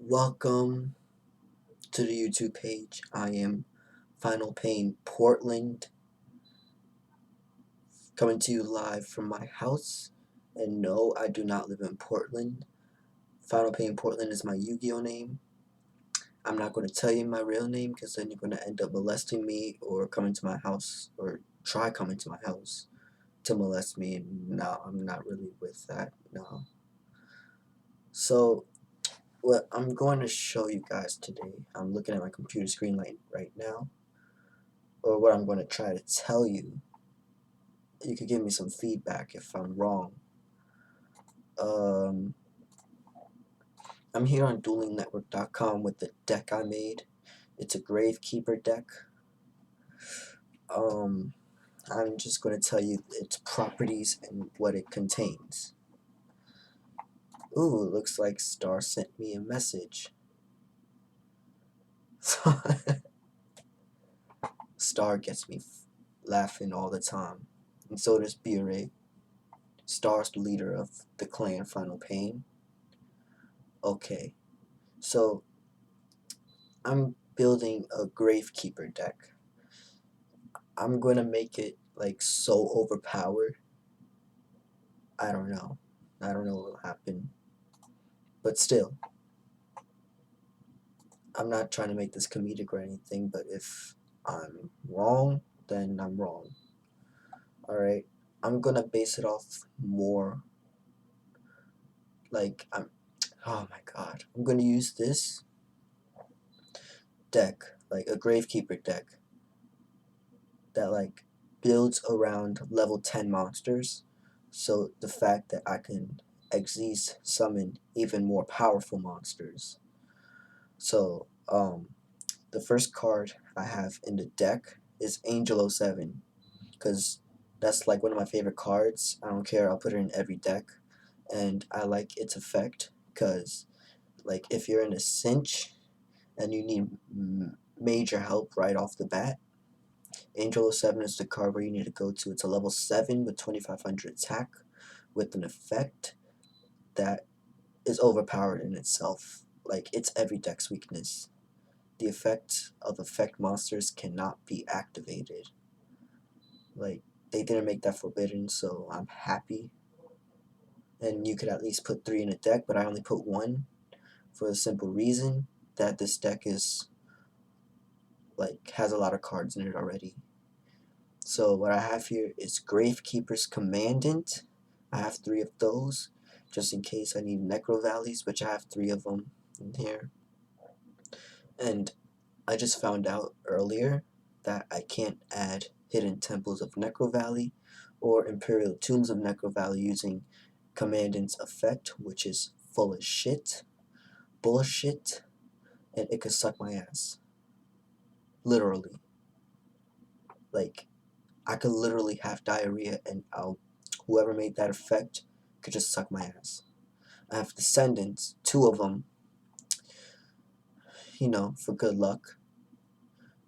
Welcome to the YouTube page. I am Final Pain Portland, coming to you live from my house. And no, I do not live in Portland. Final Pain Portland is my Yu-Gi-Oh name. I'm not going to tell you my real name because then you're going to end up molesting me or coming to my house or try coming to my house to molest me. And no, I'm not really with that. No. So, what I'm going to show you guys today, I'm looking at my computer screen right now, or what I'm going to try to tell you. You could give me some feedback if I'm wrong. Um, I'm here on duelingnetwork.com with the deck I made. It's a Gravekeeper deck. I'm just going to tell you its properties and what it contains. Ooh, looks like Star sent me a message. Star gets me laughing all the time. And so does Bure. Star's the leader of the clan Final Pain. Okay, so I'm building a Gravekeeper deck. I'm gonna make it like so overpowered. I don't know. I don't know what will happen. But still, I'm not trying to make this comedic or anything, but if I'm wrong, then I'm wrong. Alright? I'm gonna base it off more like oh my god. I'm gonna use this deck, like a Gravekeeper deck, that like builds around level 10 monsters. So the fact that I can Xyz summon even more powerful monsters. So the first card I have in the deck is Angel 07, because that's like one of my favorite cards. I don't care, I'll put it in every deck, and I like its effect because like if you're in a cinch and you need major help right off the bat, Angel 07 is the card where you need to go to. It's a level 7 with 2500 attack with an effect that is overpowered in itself. Like, it's every deck's weakness. The effect of effect monsters cannot be activated. Like, they didn't make that forbidden, so I'm happy. And you could at least put 3 in a deck, but I only put 1 for the simple reason that this deck is, like, has a lot of cards in it already. So what I have here is Gravekeeper's Commandant. I have 3 of those, just in case I need Necro Valleys, which I have 3 of them in here. And I just found out earlier that I can't add Hidden Temples of Necro Valley or Imperial Tombs of Necro Valley using Commandant's effect, which is full of shit, bullshit, and it could suck my ass. Literally. Like, I could literally have diarrhea and whoever made that effect could just suck my ass. I have Descendants, 2 of them, for good luck,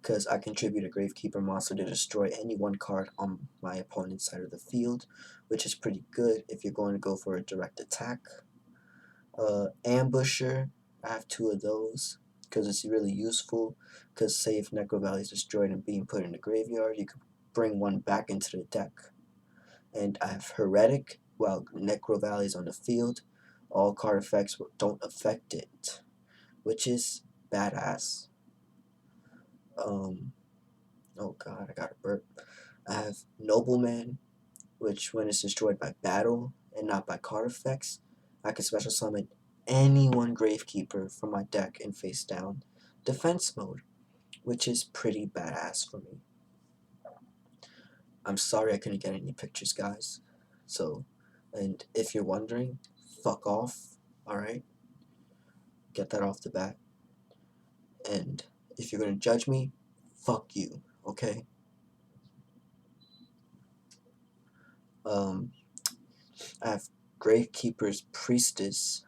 because I contribute a Gravekeeper monster to destroy any 1 card on my opponent's side of the field, which is pretty good if you're going to go for a direct attack. Ambusher, I have 2 of those, because it's really useful, because say if Necro Valley is destroyed and being put in the graveyard, you could bring 1 back into the deck. And I have Heretic, while Necro Valley is on the field, all card effects don't affect it, which is badass. Oh god, I got a burp. I have Nobleman, which when it's destroyed by battle and not by card effects, I can special summon any 1 Gravekeeper from my deck in face down defense mode, which is pretty badass for me. I'm sorry I couldn't get any pictures, guys. So, and if you're wondering, fuck off, alright? Get that off the bat. And if you're gonna judge me, fuck you, okay? I have Gravekeeper's Priestess.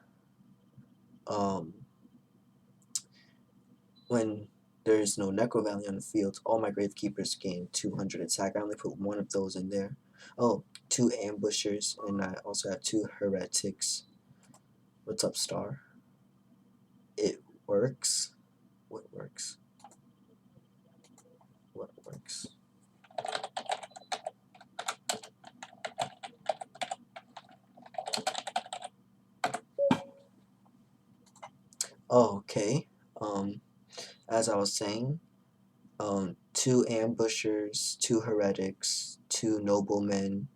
When there is no Necro Valley on the field, all my Gravekeepers gain 200 attack. I only put 1 of those in there. Oh, 2 Ambushers, and I also have 2 Heretics. What's up, Star? works? What works? What works? Oh, okay. As I was saying, 2 ambushers, 2 heretics, 2 noblemen,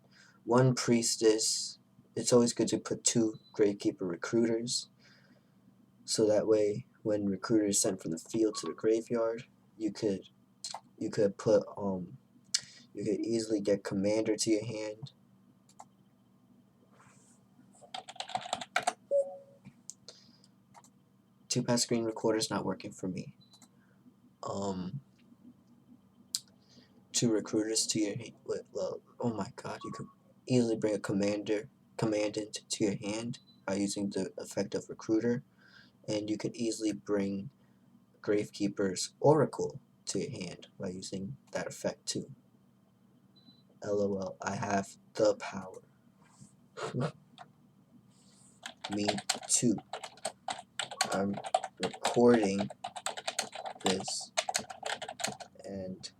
1 priestess. It's always good to put 2 gravekeeper recruiters, so that way when recruiters sent from the field to the graveyard, you could put you could easily get commander to your hand. Two pass screen recorder's not working for me. 2 recruiters to your hand. Oh my god, you could easily bring a commandant to your hand by using the effect of recruiter, and you could easily bring Gravekeeper's Oracle to your hand by using that effect too. LOL, I have the power. Me too. I'm recording this and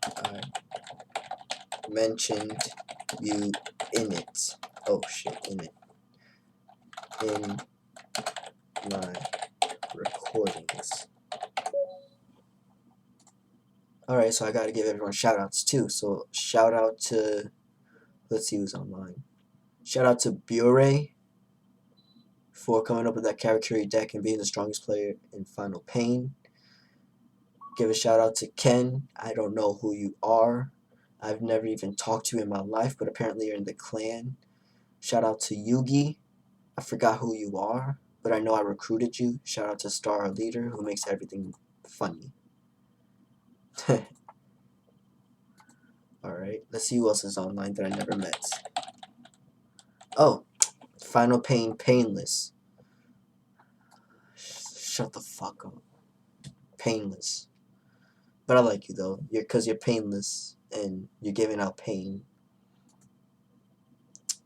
I mentioned you in it. Oh shit, in it. In my recordings. Alright, so I gotta give everyone shoutouts too. So shout out to, let's see who's online. Shout out to Bure for coming up with that Karakuri deck and being the strongest player in Final Pain. Give a shout out to Ken. I don't know who you are. I've never even talked to you in my life, but apparently you're in the clan. Shout out to Yugi. I forgot who you are, but I know I recruited you. Shout out to Star, our leader, who makes everything funny. Alright, let's see who else is online that I never met. Oh, Final Pain Painless. Shut the fuck up. Painless. But I like you though. Because you're painless and you're giving out pain.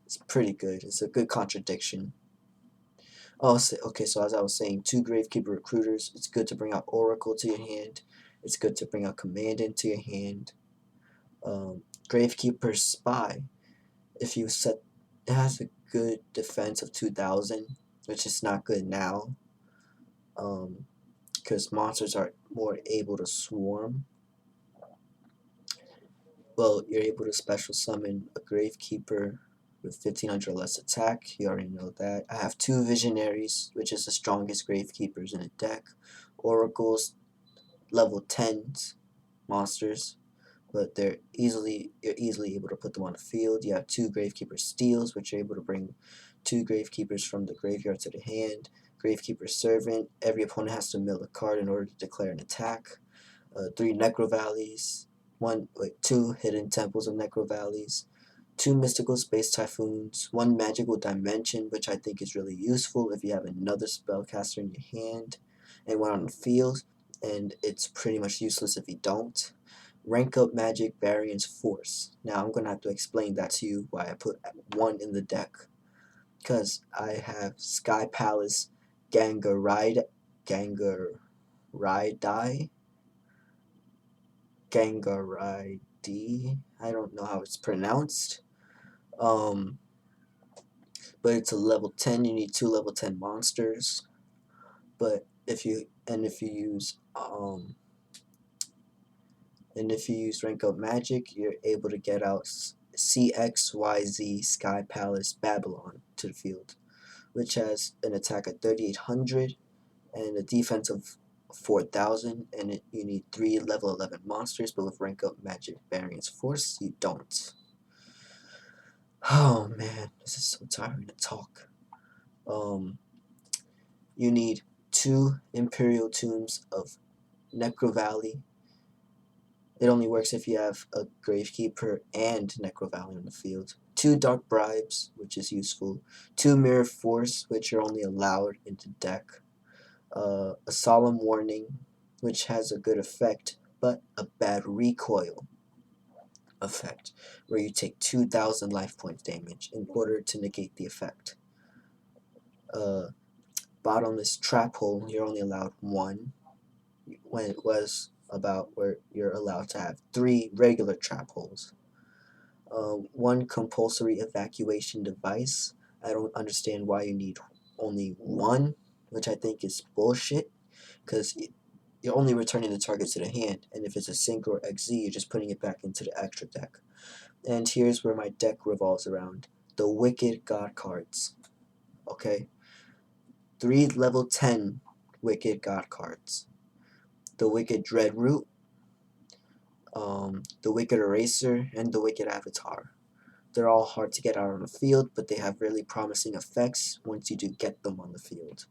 It's pretty good. It's a good contradiction. Oh, okay, so as I was saying, 2 Gravekeeper recruiters. It's good to bring out Oracle to your hand. It's good to bring out Commandant to your hand. Gravekeeper Spy. If you set, it has a good defense of 2000, which is not good now. Because monsters are more able to swarm. Well, you're able to special summon a Gravekeeper with 1500 less attack. You already know that. I have 2 Visionaries, which is the strongest Gravekeepers in the deck. Oracles, level 10s monsters, but you're easily able to put them on the field. You have 2 Gravekeeper Steals, which are able to bring 2 Gravekeepers from the graveyard to the hand. Gravekeeper Servant, every opponent has to mill a card in order to declare an attack. 3 Necro Valleys, 2 Hidden Temples of Necro Valleys, 2 Mystical Space Typhoons, 1 Magical Dimension, which I think is really useful if you have another spellcaster in your hand, and 1 on the field, and it's pretty much useless if you don't. Rank Up Magic Variance Force. Now I'm going to have to explain that to you why I put 1 in the deck. Because I have Sky Palace Gangarai Gangarai, I don't know how it's pronounced. But it's a level 10. You need 2 level 10 monsters. But if you use Rank Up Magic, you're able to get out CXYZ Sky Palace Babylon to the field, which has an attack at 3800 and a defense of 4000, and you need 3 level 11 monsters, but with Rank Up Magic Variance Force, you don't. Oh man, this is so tiring to talk. You need 2 Imperial Tombs of Necro Valley. It only works if you have a Gravekeeper and Necro Valley on the field. 2 Dark Bribes, which is useful. 2 Mirror Force, which are only allowed in the deck. A Solemn Warning, which has a good effect, but a bad recoil. effect, where you take 2,000 life points damage in order to negate the effect. Bottomless trap hole, you're only allowed one, when it was about where you're allowed to have 3 regular trap holes. One compulsory evacuation device. I don't understand why you need only one, which I think is bullshit, because you're only returning the target to the hand, and if it's a sync or XZ, you're just putting it back into the extra deck. And here's where my deck revolves around: the Wicked God cards. Okay? 3 level 10 Wicked God cards. The Wicked Dreadroot, the Wicked Eraser, and the Wicked Avatar. They're all hard to get out on the field, but they have really promising effects once you do get them on the field.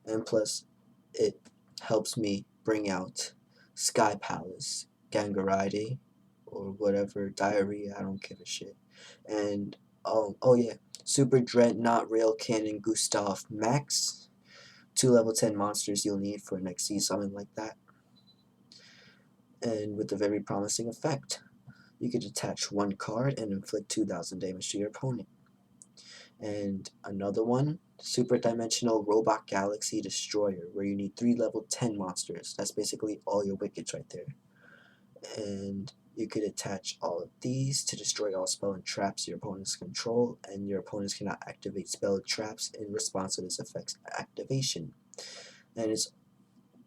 And plus, it helps me bring out Sky Palace, Gangaride, or whatever, Diarrhea, I don't give a shit. And, oh yeah, Super Dreadnought Railcannon Gustav Max. 2 level 10 monsters you'll need for an XC summon like that. And with a very promising effect. You could attach 1 card and inflict 2,000 damage to your opponent. And another one, Super Dimensional Robot Galaxy Destroyer, where you need 3 level 10 monsters. That's basically all your wickets right there. And you could attach all of these to destroy all spell and traps your opponents control, and your opponents cannot activate spell and traps in response to this effect's activation. And it's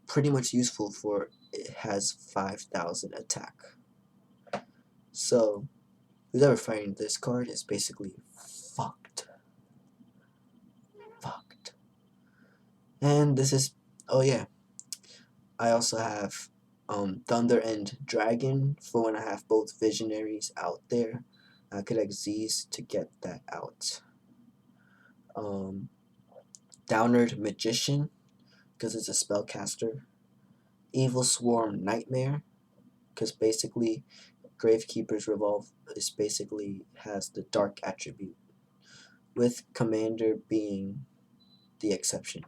pretty much useful for it has 5,000 attack. So who's ever fighting this card is basically fucked. Fucked. And this is, oh yeah, I also have Thunder and Dragon for when I have both Visionaries out there. I could Xyz to get that out. Downerd Magician, because it's a spellcaster. Evil Swarm Nightmare, because basically Gravekeeper's Revolve is basically has the dark attribute, with Commander being the exception.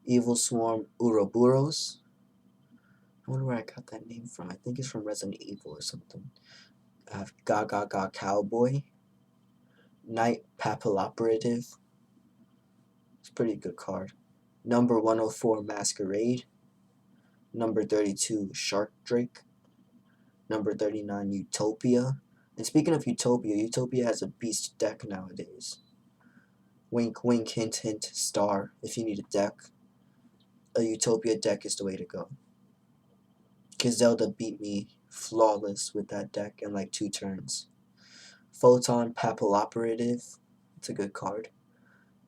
Evil Swarm Ouroboros. I wonder where I got that name from. I think it's from Resident Evil or something. I have Gaga Cowboy. Night Papilloperative. It's a pretty good card. Number 104 Masquerade. Number 32 Shark Drake. Number 39 Utopia. And speaking of Utopia, Utopia has a beast deck nowadays. Wink, wink, hint, hint, star. If you need a deck, a Utopia deck is the way to go. Because Zelda beat me flawless with that deck in like 2 turns. Photon Papilloperative, it's a good card.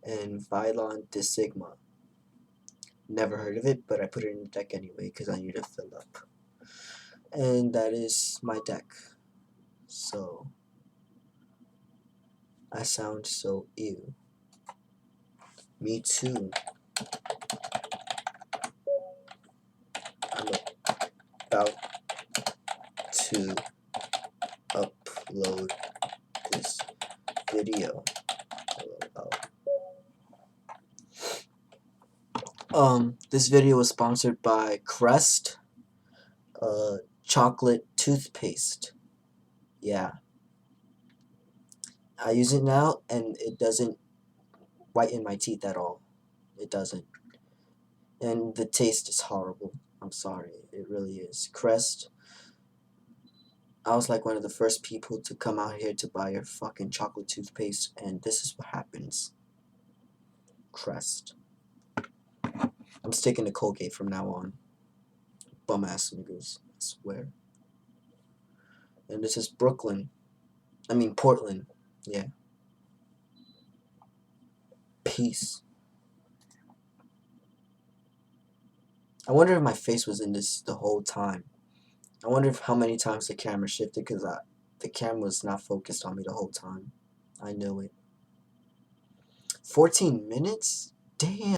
And Vylon Disigma. Never heard of it, but I put it in the deck anyway because I need to fill up. And that is my deck. So, I sound so ew. Me too. I'm about to upload this video. This video was sponsored by Crest chocolate toothpaste. Yeah. I use it now and it doesn't whiten my teeth at all. It doesn't. And the taste is horrible. I'm sorry. It really is. Crest. I was like one of the first people to come out here to buy your fucking chocolate toothpaste, and this is what happens. Crest. I'm sticking to Colgate from now on. Bum ass niggas. I swear. And this is Portland. Yeah. Peace. I wonder if my face was in this the whole time. I wonder if how many times the camera shifted, because the camera was not focused on me the whole time. I knew it. 14 minutes? Damn.